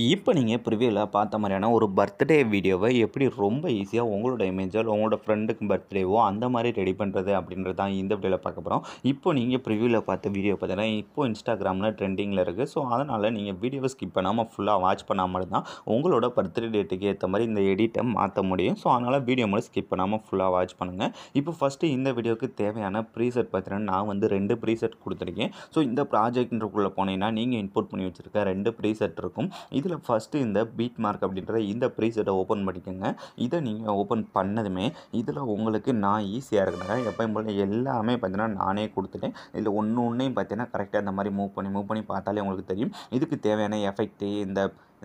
இப்போ நீங்கள் ப்ரிவியூவில் பார்த்த மாதிரியான ஒரு பர்த்டே வீடியோவை எப்படி ரொம்ப ஈஸியாக உங்களோட இமேஜோ உங்களோட ஃப்ரெண்டுக்கு பர்த்டேவோ அந்த மாதிரி ரெடி பண்ணுறது அப்படின்றது தான் இந்த வீடியோவில் பார்க்க போகிறோம். இப்போ நீங்கள் ப்ரிவியூவில் பார்த்த வீடியோ பார்த்தீங்கன்னா இப்போ இன்ஸ்டாகிராமில் ட்ரெண்டிங்கில் இருக்குது. ஸோ அதனால் நீங்கள் வீடியோவை ஸ்கிப் பண்ணாமல் ஃபுல்லாக வாட்ச் பண்ணாமல் தான் உங்களோட பர்த்டே டேட்டுக்கு ஏற்ற மாதிரி இந்த எடிட்டை மாற்ற முடியும். ஸோ அதனால் வீடியோ மட்டும் ஸ்கிப் பண்ணாமல் ஃபுல்லாக வாட்ச் பண்ணுங்கள். இப்போ ஃபஸ்ட்டு இந்த வீடியோவுக்கு தேவையான ப்ரீசெட் பார்த்தீங்கன்னா நான் வந்து 2 ப்ரீசெட் கொடுத்துருக்கேன். ஸோ இந்த ப்ராஜெக்ட்ன்றக்குள்ளே போனீங்கன்னா நீங்கள் இன்புட் பண்ணி வச்சுருக்க 2 ப்ரீசெட் இருக்கும். இதில் ஃபஸ்ட்டு இந்த பீட் மார்க் அப்படின்ற இந்த ப்ரீசெட்டை ஓப்பன் பண்ணிக்கோங்க. இதை நீங்கள் ஓப்பன் பண்ணதுமே இதில் உங்களுக்கு நான் ஈஸியாக இருக்கிறேன். எப்போயும் போல் எல்லாமே பார்த்தீங்கன்னா நானே கொடுத்துட்டேன். இதில் ஒன்றையும் பார்த்தீங்கன்னா கரெக்டாக இந்த மாதிரி மூவ் பண்ணி பார்த்தாலே உங்களுக்கு தெரியும். இதுக்கு தேவையான எஃபெக்ட்டு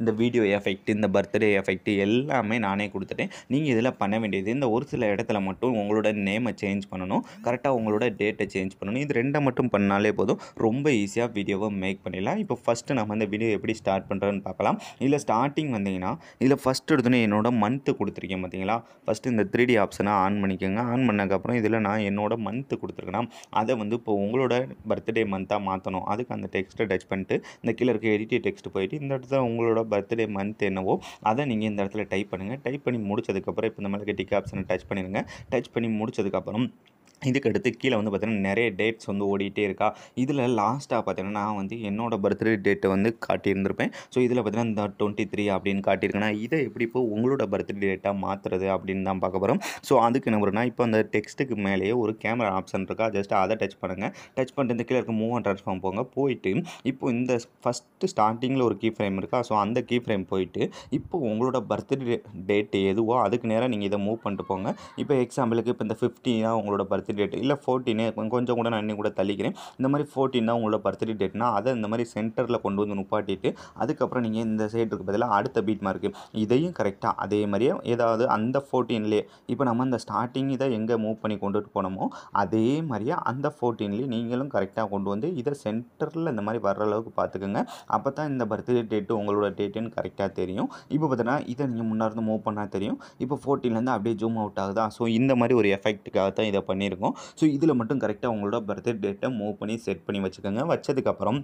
இந்த வீடியோ எஃபெக்ட், இந்த பர்த்டே எஃபெக்ட் எல்லாமே நானே கொடுத்துட்டேன். நீங்கள் இதில் பண்ண வேண்டியது இந்த ஒரு சில இடத்துல மட்டும் உங்களோட நேமை சேஞ்ச் பண்ணணும், கரெக்டாக உங்களோட டேட்டை சேஞ்ச் பண்ணணும். இது 2 மட்டும் பண்ணாலே போதும், ரொம்ப ஈஸியாக வீடியோவை மேக் பண்ணிடலாம். இப்போ ஃபஸ்ட்டு நம்ம இந்த வீடியோ எப்படி ஸ்டார்ட் பண்ணுறோன்னு பார்க்கலாம். இதில் ஸ்டார்டிங் வந்தீங்கன்னா இதில் ஃபஸ்ட்டு எடுத்தோன்னே என்னோட மந்த்து கொடுத்துருக்கேன் பார்த்தீங்களா. ஃபஸ்ட்டு இந்த 3D ஆப்ஷனை ஆன் பண்ணிக்கோங்க. ஆன் பண்ணதுக்கப்புறம் இதில் நான் என்னோட மந்த்து கொடுத்துருக்கேன்னா அதை வந்து இப்போ உங்களோட பர்த்டே மந்த்தாக மாற்றணும். அதுக்கு அந்த டெக்ஸ்ட்டை டச் பண்ணிட்டு இந்த கீழே இருக்க எடிட் டெக்ஸ்ட் போயிட்டு இந்த இடத்துல உங்களோட பர்த்டே மந்த் என்னவோ அதை நீங்கள் இந்த இடத்துல டைப் பண்ணுங்கள். டைப் பண்ணி முடிச்சதுக்கப்புறம் இப்போ இந்த மாதிரி டிக் ஆப்ஷனை டச் பண்ணிடுங்க. டச் பண்ணி முடிச்சதுக்கப்புறம் இதுக்கடுத்து கீழே வந்து பார்த்தீங்கன்னா நிறைய டேட்ஸ் வந்து ஓடிட்டே இருக்கா. இதில் லாஸ்ட்டாக பார்த்தீங்கன்னா நான் வந்து என்னோடய பர்த்டே டேட்டை வந்து காட்டியிருந்திருப்பேன். ஸோ இதில் பார்த்தீங்கன்னா இந்த 23 அப்படின்னு காட்டியிருக்கேன்னா இதை எப்படி இப்போ உங்களோட பர்த்டே டேட்டாக மாற்றுறது அப்படின்னு தான் பார்க்க போகிறோம். ஸோ அதுக்கு என்ன வரும்னா இப்போ அந்த டெக்ஸ்ட்டுக்கு மேலேயே ஒரு கேமரா ஆப்ஷன் இருக்கா. ஜஸ்ட் அதை டச் பண்ணுங்கள். டச் பண்ணிட்டு இந்த கீழே இருக்க மூவ் அண்ட் ட்ரான்ஸ்ஃபார்ம் போங்க. போயிட்டு இப்போ இந்த ஃபஸ்ட்டு ஸ்டார்டிங்கில் ஒரு கீ ஃப்ரேம் இருக்கா. ஸோ அந்த கீ ஃப்ரேம் போயிட்டு இப்போ உங்களோட பர்த்டே டேட் எதுவோ அதுக்கு நேராக நீங்கள் இதை மூவ் பண்ணிட்டு போங்க. இப்போ எக்ஸாம்பிளுக்கு இப்போ இந்த 15 உங்களோட பர்த்டே டேட் இல்லை 14 கொஞ்சம் கூட நான் இன்னும் கூட தள்ளிக்கிறேன். இந்த மாதிரி 14 தான் உங்களோட பர்த்டே டேட்னா அதை இந்த மாதிரி சென்டரில் கொண்டு வந்து நுப்பாட்டிட்டு அதுக்கப்புறம் நீங்கள் இந்த சைடுக்கு பதிலாக அடுத்த பீட் மார்க்கு இதையும் கரெக்டாக அதே மாதிரியே ஏதாவது அந்த 14லேயே இப்போ நம்ம அந்த ஸ்டார்டிங் இதை எங்கே மூவ் பண்ணி கொண்டுட்டு போனோமோ அதே மாதிரியே அந்த 14லேயே நீங்களும் கரெக்டாக கொண்டு வந்து இதை சென்டரில் இந்த மாதிரி வர்ற அளவுக்கு பார்த்துக்கோங்க. அப்போ தான் இந்த பர்த்டே டேட்டு உங்களோட டேட்டுன்னு கரெக்டாக தெரியும். இப்போ பார்த்தீங்கன்னா இதை நீங்கள் முன்னாடி மூவ் பண்ணால் தெரியும். இப்போ 14லேருந்து அப்படியே ஜூம் அவுட் ஆகுதா. ஸோ இந்த மாதிரி ஒரு எஃபெக்ட்டுக்காக தான் இதை பண்ணியிருக்கோம். ஸோ இதில் மட்டும் கரெக்டாக உங்களோட பர்த்டே டேட்டை மூவ் பண்ணி செட் பண்ணி வச்சுக்கோங்க. வச்சதுக்கப்புறம்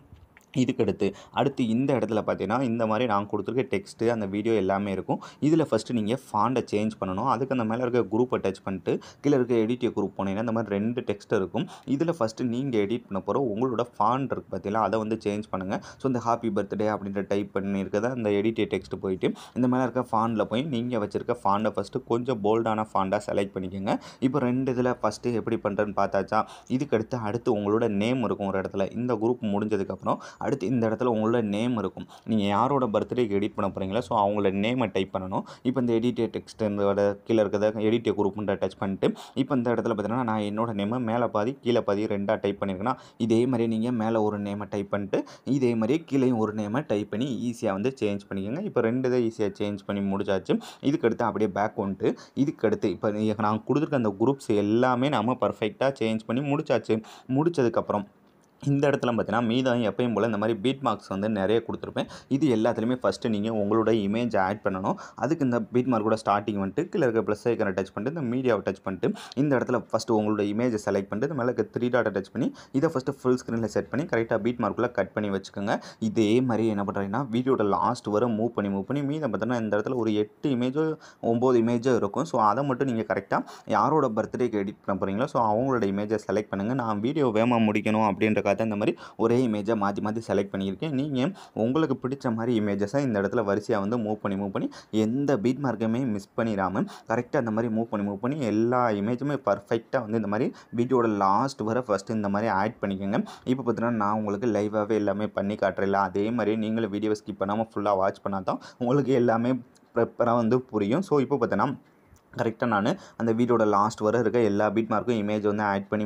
அடுத்து இந்த இடத்துல பார்த்தீங்கன்னா இந்த மாதிரி நான் கொடுத்துருக்க டெக்ஸ்ட்டு அந்த வீடியோ எல்லாமே இருக்கும். இதில் ஃபஸ்ட்டு நீங்கள் ஃபாண்டை சேஞ்ச் பண்ணணும். அதுக்கு அந்த மேலே இருக்க குரூப்பை டச் பண்ணிட்டு கீழே இருக்க எடிட் குரூப் போனீங்கன்னா இந்த மாதிரி 2 டெக்ஸ்ட் இருக்கும். இதில் ஃபஸ்ட்டு நீங்கள் எடிட் பண்ண போகிற உங்களோட ஃபாண்ட் இருக்குது பார்த்தீங்களா அதை வந்து சேஞ்ச் பண்ணுங்கள். ஸோ இந்த ஹாப்பி பர்த்டே அப்படின்ற டைப் பண்ணியிருக்கத அந்த எடிட் டெக்ஸ்ட் போயிட்டு இந்த மேலே இருக்க ஃபாண்டில் போய் நீங்கள் வச்சுருக்க ஃபாண்டை ஃபஸ்ட்டு கொஞ்சம் போல்டான ஃபாண்டாக செலக்ட் பண்ணிக்கோங்க. இப்போ 2 இதில் ஃபஸ்ட்டு எப்படி பண்ணுறேன்னு பார்த்தாச்சா. அடுத்து உங்களோட நேம் இருக்கும் ஒரு இடத்துல. இந்த குரூப் முடிஞ்சதுக்கப்புறம் அடுத்து இந்த இடத்துல உங்களோட நேம் இருக்கும். நீங்கள் யாரோட பர்த்டேக்கு எடிட் பண்ண போகிறீங்களோ ஸோ அவங்களோட நேமை டைப் பண்ணணும். இப்போ இந்த எடிட் டெக்ஸ்ட் இந்த கீழே இருக்கிறத எடிட் குரூப்ன்ற டச் பண்ணிட்டு இப்போ இந்த இடத்துல பார்த்தீங்கன்னா நான் என்னோட நேமை மேலே பாதி கீழே பாதி 2ஆக டைப் பண்ணியிருக்கேன்னா இதே மாதிரி நீங்கள் மேலே ஒரு நேமை டைப் பண்ணிட்டு இதே மாதிரி கீழேயும் ஒரு நேமை டைப் பண்ணி ஈஸியாக வந்து சேஞ்ச் பண்ணிக்கோங்க. இப்போ 2 இதை ஈஸியாக சேஞ்ச் பண்ணி முடிச்சாச்சு. இதுக்கடுத்து அப்படியே பேக் வந்துட்டு இதுக்கடுத்து இப்போ நான் கொடுத்துருக்க அந்த குரூப்ஸ் எல்லாமே நம்ம பர்ஃபெக்டாக சேஞ்ச் பண்ணி முடிச்சாச்சு. முடிச்சதுக்கப்புறம் இந்த இடத்துல பார்த்தீங்கன்னா மீதம் எப்பயும் போல் இந்த மாதிரி பீட் மார்க்ஸ் வந்து நிறைய கொடுத்துருப்பேன். இது எல்லாத்துலேயுமே ஃபஸ்ட்டு நீங்கள் உங்களோட இமேஜ் ஆட் பண்ணணும். அதுக்கு இந்த பீட் மார்க்கோட ஸ்டார்டிங் வந்துட்டு கீழே இருக்க ப்ளஸ் ஐக்கனை டச் பண்ணிட்டு இந்த மீடியாவை டச் பண்ணிட்டு இந்த இடத்துல ஃபஸ்ட்டு உங்களோட இமேஜை செலக்ட் பண்ணிட்டு இந்த மேலே இருக்க 3 டாட்டை டச் பண்ணி இதை ஃபஸ்ட்டு ஃபுல் ஸ்க்ரீனில் செட் பண்ணி கரெக்டாக பீட் மார்க்குள்ளே கட் பண்ணி வச்சுக்கோங்க. இதே மாதிரி என்ன பண்ணுறீங்கன்னா வீடியோட லாஸ்ட் வரை மூவ் பண்ணி மீதம் பார்த்தீங்கன்னா இந்த இடத்துல ஒரு 8 இமேஜோ 9 இமேஜோ இருக்கும். ஸோ அதை மட்டும் நீங்கள் கரெக்டாக யாரோட பர்த்டேக்கு எடிட் பண்ண போகிறீங்களோ ஸோ அவங்களோட இமேஜை செலக்ட் பண்ணுங்கள். நான் வீடியோ வேகமாக முடிக்கணும் அப்படின்ற இந்த மாதிரி ஒரே இமேஜை மாற்றி செலக்ட் பண்ணியிருக்கேன். நீங்கள் உங்களுக்கு பிடிச்ச மாதிரி இமேஜஸை இந்த இடத்துல வரிசையாக வந்து மூவ் பண்ணி எந்த பீட் மார்க்குமே மிஸ் பண்ணிடாமல் கரெக்டாக அந்த மாதிரி மூவ் பண்ணி எல்லா இமேஜுமே பர்ஃபெக்டாக வந்து இந்த மாதிரி வீடியோட லாஸ்ட் வரை ஃபஸ்ட்டு இந்த மாதிரி ஆட் பண்ணிக்கோங்க. இப்போ பார்த்தீங்கன்னா நான் உங்களுக்கு லைவாகவே எல்லாமே பண்ணி காட்டுறேன். அதே மாதிரி நீங்களும் வீடியோ ஸ்கிப் பண்ணாமல் ஃபுல்லாக வாட்ச் பண்ணால் தான் உங்களுக்கு எல்லாமே ப்ராப்பராக வந்து புரியும். ஸோ இப்போ பார்த்தீங்கன்னா கரெக்டாக நான் அந்த வீடியோட லாஸ்ட் வரை இருக்க எல்லா பீட் மார்க்கும் இமேஜ் வந்து ஆட் பண்ணி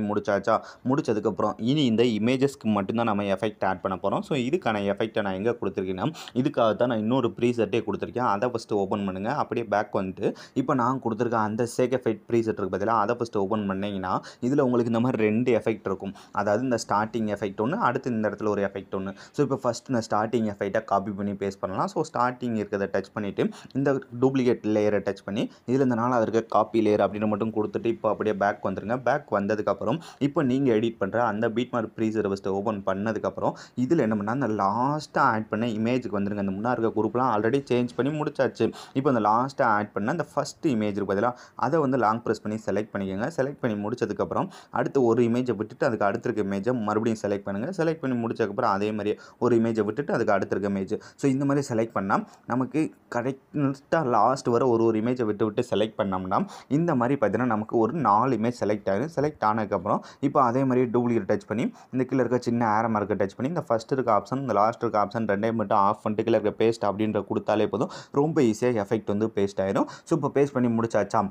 முடிச்சதுக்கப்புறம் இனி இந்த இமேஜஸ்க்கு மட்டும்தான் நம்ம எஃபெக்ட் ஆட் பண்ண போகிறோம். ஸோ இதுக்கான எஃபெக்ட்டை நான் எங்கே கொடுத்துருக்கேன்னா இதுக்காக தான் நான் இன்னொரு ப்ரீசெட்டே கொடுத்துருக்கேன். அதை ஃபஸ்ட்டு ஓப்பன் பண்ணுங்கள். அப்படியே பேக் வந்துட்டு இப்போ நான் கொடுத்துருக்க அந்த சேக் எஃபெக்ட் ப்ரீசெட் இருக்குது பார்த்தீங்களா அதை ஃபஸ்ட்டு ஓப்பன் பண்ணிங்கன்னா இதில் உங்களுக்கு இந்த மாதிரி 2 எஃபெக்ட் இருக்கும். அதாவது இந்த ஸ்டார்டிங் எஃபெக்ட் ஒன்று, அடுத்து இந்த இடத்துல ஒரு எஃபெக்ட் ஒன்று. ஸோ இப்போ ஃபஸ்ட் இந்த ஸ்டார்டிங் எஃபெக்ட்டை காப்பி பண்ணி பேஸ்ட் பண்ணலாம். ஸோ ஸ்டார்டிங் இருக்கிறத டச் பண்ணிவிட்டு இந்த டூப்ளிகேட் லேயரை டச் பண்ணி இதில் இந்த 4 மூணாவது இருக்க காப்பி லேயர் அப்படின்னு மட்டும் கொடுத்துட்டு இப்போ அப்படியே பேக் வந்துருங்க. பேக் வந்ததுக்கப்புறம் இப்போ நீங்கள் எடிட் பண்ணுற அந்த பீட் மார்க் ப்ரீசர்வஸ்ட்டை ஓப்பன் பண்ணதுக்கப்புறம் இதில் என்ன பண்ணால் அந்த லாஸ்ட்டாக ஆட் பண்ண இமேஜுக்கு வந்துருங்க. அந்த முன்னாடி இருக்க குரூப்லாம் ஆல்ரெடி சேஞ்ச் பண்ணி முடிச்சாச்சு. இப்போ அந்த லாஸ்ட்டாக ஆட் பண்ண அந்த ஃபஸ்ட்டு இமேஜுக்கு பதிலாக அதை வந்து லாங் ப்ரெஸ் பண்ணி செலக்ட் பண்ணிக்கோங்க. செலக்ட் பண்ணி முடிச்சதுக்கப்புறம் அடுத்து ஒரு இமேஜை விட்டுட்டு அதுக்கு அடுத்து இருக்க இமேஜை மறுபடியும் செலக்ட் பண்ணுங்கள். செலக்ட் பண்ணி முடிச்சதுக்கப்புறம் அதே மாதிரி ஒரு இமேஜை விட்டுட்டு அதுக்கு அடுத்து இருக்க இமேஜ். ஸோ இந்த மாதிரி செலக்ட் பண்ணால் நமக்கு கரெக்டாக லாஸ்ட் வர ஒரு இமேஜை விட்டு செலக்ட் பண்ணோம்னா இந்த மாதிரி பார்த்தீங்கன்னா நமக்கு ஒரு 4 இமேஜ் செலக்ட் ஆகும். செலக்ட் ஆனதுக்கப்புறம் இப்போ அதே மாதிரி டூப்ளிகேட் டச் பண்ணி இந்த கீழே இருக்க சின்ன ஆரோ மார்க்கை டச் பண்ணி இந்த ஃபஸ்ட் இருக்க ஆப்ஷன் இந்த லாஸ்ட் இருக்க ஆப்ஷன் ரெண்டையும் மட்டும் ஆஃப் பண்ணிட்டு கீழே இருக்க பேஸ்ட் அப்படின்ற கொடுத்தாலே போதும். ரொம்ப ஈஸியாக எஃபெக்ட் வந்து பேஸ்ட் ஆயிடும். ஸோ இப்போ பேஸ்ட் பண்ணி முடிச்சாச்சா,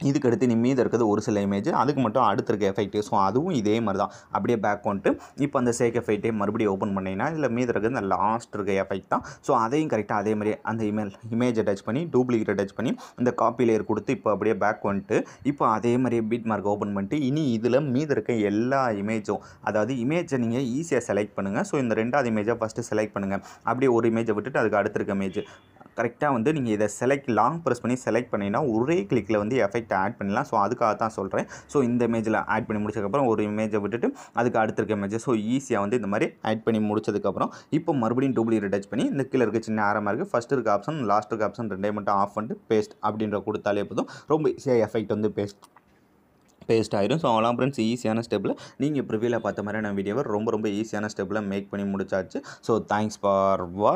இதுக்கு அடுத்து மீதி இருக்கிறது ஒரு சில இமேஜ், அதுக்கு மட்டும் அடுத்து இருக்க எஃபெக்ட். ஸோ அதுவும் இதே மாதிரி தான். அப்படியே பேக் வந்துட்டு இப்போ அந்த சேக் எஃபெக்ட்டே மறுபடியும் ஓப்பன் பண்ணிங்கன்னா இதில் மீதி இருக்கிறது இந்த லாஸ்ட் இருக்க எஃபெக்ட் தான். ஸோ அதையும் கரெக்டாக அதே மாதிரி அந்த இமேஜை டச் பண்ணி டூப்ளிகேட் டச் பண்ணி இந்த காப்பி லேயர் கொடுத்து இப்போ அப்படியே பேக் வந்துட்டு இப்போ அதே மாதிரி பீட் மார்க் ஓப்பன் பண்ணிட்டு இனி இதில் மீதி இருக்க எல்லா இமேஜும், அதாவது இமேஜை நீங்கள் ஈஸியாக செலக்ட் பண்ணுங்கள். ஸோ இந்த ரெண்டாவது இமேஜை ஃபஸ்ட்டு செலக்ட் பண்ணுங்கள். அப்படியே ஒரு இமேஜை விட்டுட்டு அதுக்கு அடுத்து இருக்க இமேஜ் கரெக்டாக வந்து நீங்கள் இதை லாங் ப்ரெஸ் பண்ணி செலக்ட் பண்ணிங்கன்னா ஒரே கிளிக்கில் வந்து எஃபெக்ட் ஆட் பண்ணலாம். ஸோ அதுக்காக தான் சொல்கிறேன். ஸோ இந்த இமேஜில் ஆட் பண்ணி முடிச்சதுக்கப்புறம் ஒரு இமேஜை விட்டுட்டு அதுக்கு அடுத்து இருக்க இமேஜ் ஸோ ஈஸியாக வந்து இந்த மாதிரி ஆட் பண்ணி முடிச்சதுக்கப்புறம் இப்போ மறுபடியும் டூப்ளிகேட் டச் பண்ணி இந்த கீழே இருக்க சின்ன ஆரமாக இருக்குது ஃபஸ்ட் இருக்க ஆப்ஷன் லாஸ்ட் இருக்க ஆப்ஷன் ரெண்டையும் மட்டும் ஆஃப் பண்ணிட்டு பேஸ்ட் அப்படின்ற கொடுத்தாலே போதும். ரொம்ப ஈஸியாக எஃபெக்ட் வந்து பேஸ்ட் ஆயிடும். ஸோ அவ்வளோ ஃப்ரெண்ட்ஸ், ஈஸியான ஸ்டெப்பில் நீங்கள் ப்ரிவியூவில் பார்த்த மாதிரியான வீடியோவை ரொம்ப ஈஸியான ஸ்டெப்பில் மேக் பண்ணி முடிச்சாச்சு. So thanks for watch.